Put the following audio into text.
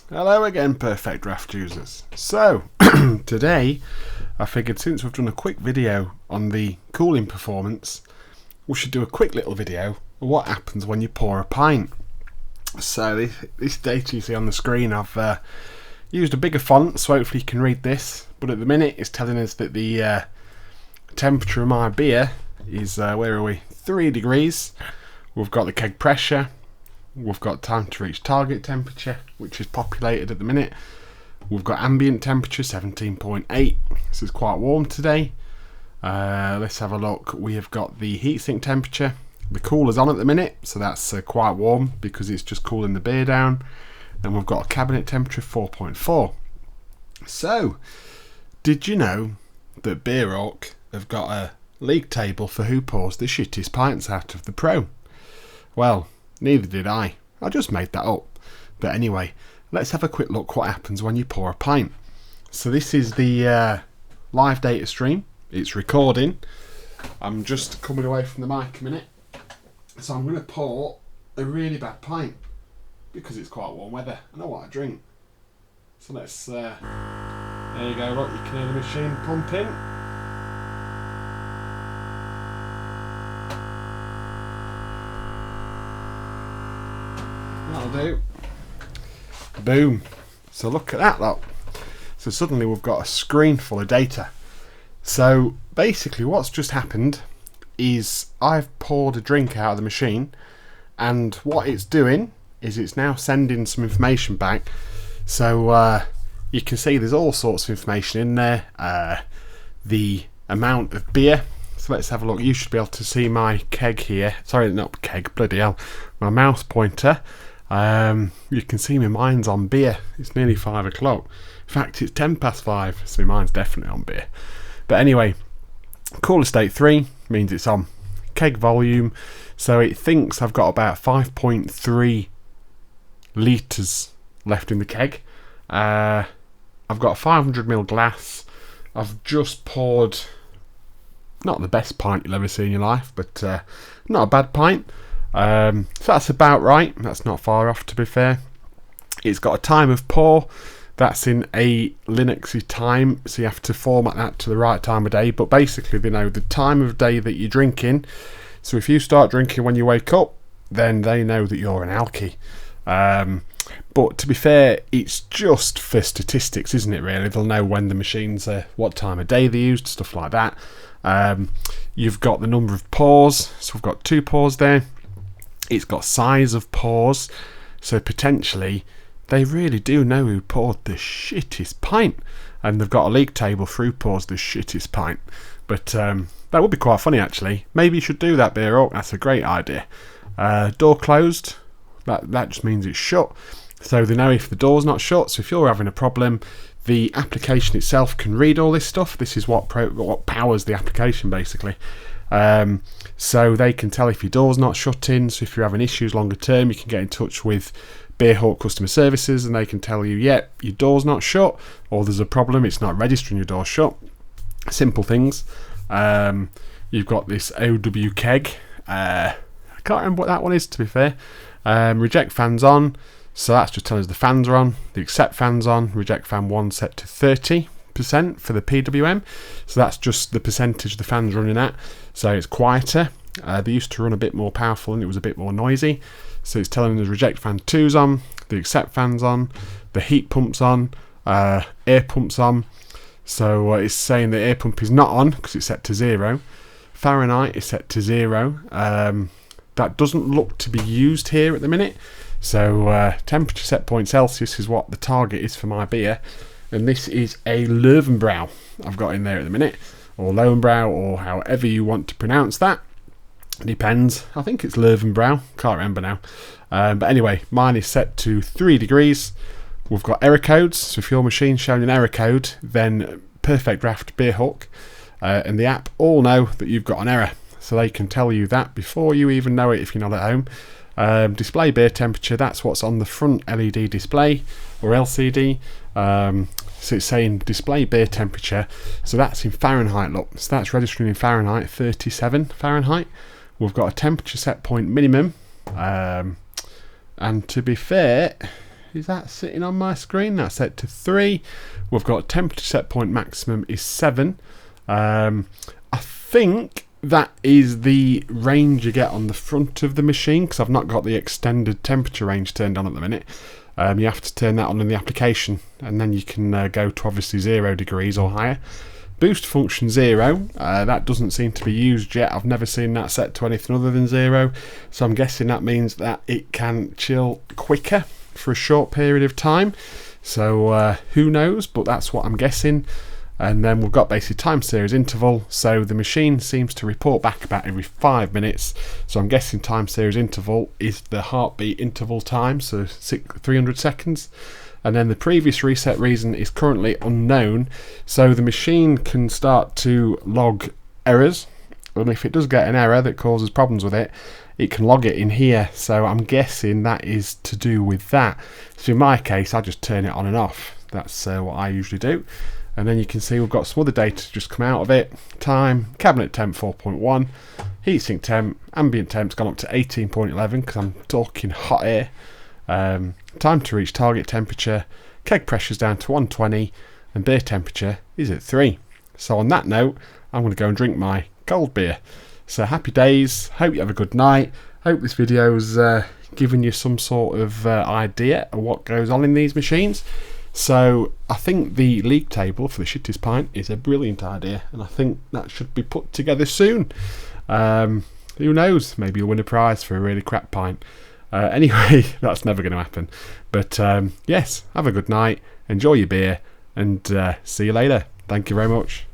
Hello again, PerfectDraft users. So, today I figured since we've done a quick video on the cooling performance, we should do a quick little video of what happens when you pour a pint. So this data you see on the screen, I've used a bigger font so hopefully you can read this, but at the minute it's telling us that the temperature of my beer is, 3 degrees. We've got the keg pressure. We've got time to reach target temperature, which is populated at the minute. We've got ambient temperature 17.8, so it's quite warm today. Let's have a look. We have got the heatsink temperature. The cooler's on at the minute, so that's quite warm because it's just cooling the beer down. Then we've got a cabinet temperature of 4.4. So, did you know that Beer Hawk have got a league table for who pours the shittest pints out of the Pro? Well, neither did I just made that up. But anyway, let's have a quick look what happens when you pour a pint. So this is the live data stream. It's recording. I'm just coming away from the mic a minute. So I'm going to pour a really bad pint because it's quite warm weather. I know what I drink. So let's, there you go, look, you can hear the machine pumping. That'll do. Boom. So look at that lot. So suddenly we've got a screen full of data. So basically what's just happened is I've poured a drink out of the machine, and what it's doing is it's now sending some information back. So you can see there's all sorts of information in there. The amount of beer. So let's have a look. You should be able to see my keg here. Sorry, not keg, bloody hell. My mouse pointer. You can see my mind's on beer. It's nearly 5 o'clock. In fact, it's 10 past 5, so my mind's definitely on beer. But anyway, cooler state 3 means it's on. Keg volume, so it thinks I've got about 5.3 litres left in the keg. I've got a 500ml glass. I've just poured, not the best pint you'll ever see in your life, but not a bad pint. So that's about right. That's not far off, to be fair. It's got a time of pour. That's in a Linuxy time, so you have to format that to the right time of day. But basically, they know the time of day that you're drinking. So if you start drinking when you wake up, then they know that you're an alky. But to be fair, it's just for statistics, isn't it, really? They'll know when the machines are, what time of day they used, stuff like that. You've got the number of pours. So we've got 2 pours there. It's got size of pours, so potentially they really do know who poured the shittest pint, and they've got a league table for who pours the shittest pint. But that would be quite funny, actually. Maybe you should do that, Beer Hawk. That's a great idea. Door closed. That just means it's shut, so they know if the door's not shut. So if you're having a problem, the application itself can read all this stuff. This is what powers the application, basically. So they can tell if your door's not shut in. So if you're having issues longer term, you can get in touch with Beer Hawk customer services, and they can tell you, yeah, your door's not shut, or there's a problem, it's not registering your door shut. Simple things. You've got this OW keg. I can't remember what that one is, to be fair. Reject fans on, so that's just telling us the fans are on. The accept fans on. Reject fan 1 set to 30% for the PWM, so that's just the percentage the fans running at. So it's quieter. They used to run a bit more powerful and it was a bit more noisy. So it's telling us reject fan 2's on, the accept fan's on, the heat pump's on, air pump's on. So it's saying the air pump is not on because it's set to 0. Fahrenheit is set to 0. That doesn't look to be used here at the minute. So temperature set point Celsius is what the target is for my beer. And this is a Löwenbräu I've got in there at the minute, or Löwenbräu, or however you want to pronounce that. Depends. I think it's Löwenbräu. Can't remember now. But anyway, mine is set to 3 degrees. We've got error codes. So if your machine's showing an error code, then PerfectDraft, Beer Hawk, and the app all know that you've got an error. So they can tell you that before you even know it if you're not at home. Display beer temperature, that's what's on the front LED display, or LCD. So it's saying display beer temperature, so that's in Fahrenheit, look. So that's registering in Fahrenheit, 37 Fahrenheit. We've got a temperature set point minimum, and to be fair, Is that sitting on my screen? That's set to 3. We've got temperature set point maximum is 7. I think that is the range you get on the front of the machine, because I've not got the extended temperature range turned on at the minute. You have to turn that on in the application, and then you can go to obviously 0 degrees or higher. Boost function 0, that doesn't seem to be used yet. I've never seen that set to anything other than 0, so I'm guessing that means that it can chill quicker for a short period of time. So who knows, but that's what I'm guessing. And then we've got basically time series interval, so the machine seems to report back about every 5 minutes, so I'm guessing time series interval is the heartbeat interval time, so 300 seconds. And then the previous reset reason is currently unknown, so the machine can start to log errors, and if it does get an error that causes problems with it, it can log it in here. So I'm guessing that is to do with that. So in my case, I just turn it on and off. That's what I usually do. And then you can see we've got some other data just come out of it. Time, cabinet temp 4.1, heatsink temp, ambient temp's gone up to 18.11 because I'm talking hot air. Time to reach target temperature, keg pressure's down to 120, and beer temperature is at 3. So on that note, I'm going to go and drink my cold beer. So happy days, hope you have a good night. Hope this video's given you some sort of idea of what goes on in these machines. So I think the league table for the shittest pint is a brilliant idea, and I think that should be put together soon. Who knows, maybe you'll win a prize for a really crap pint. Anyway, that's never going to happen. But yes, have a good night, enjoy your beer, and see you later. Thank you very much.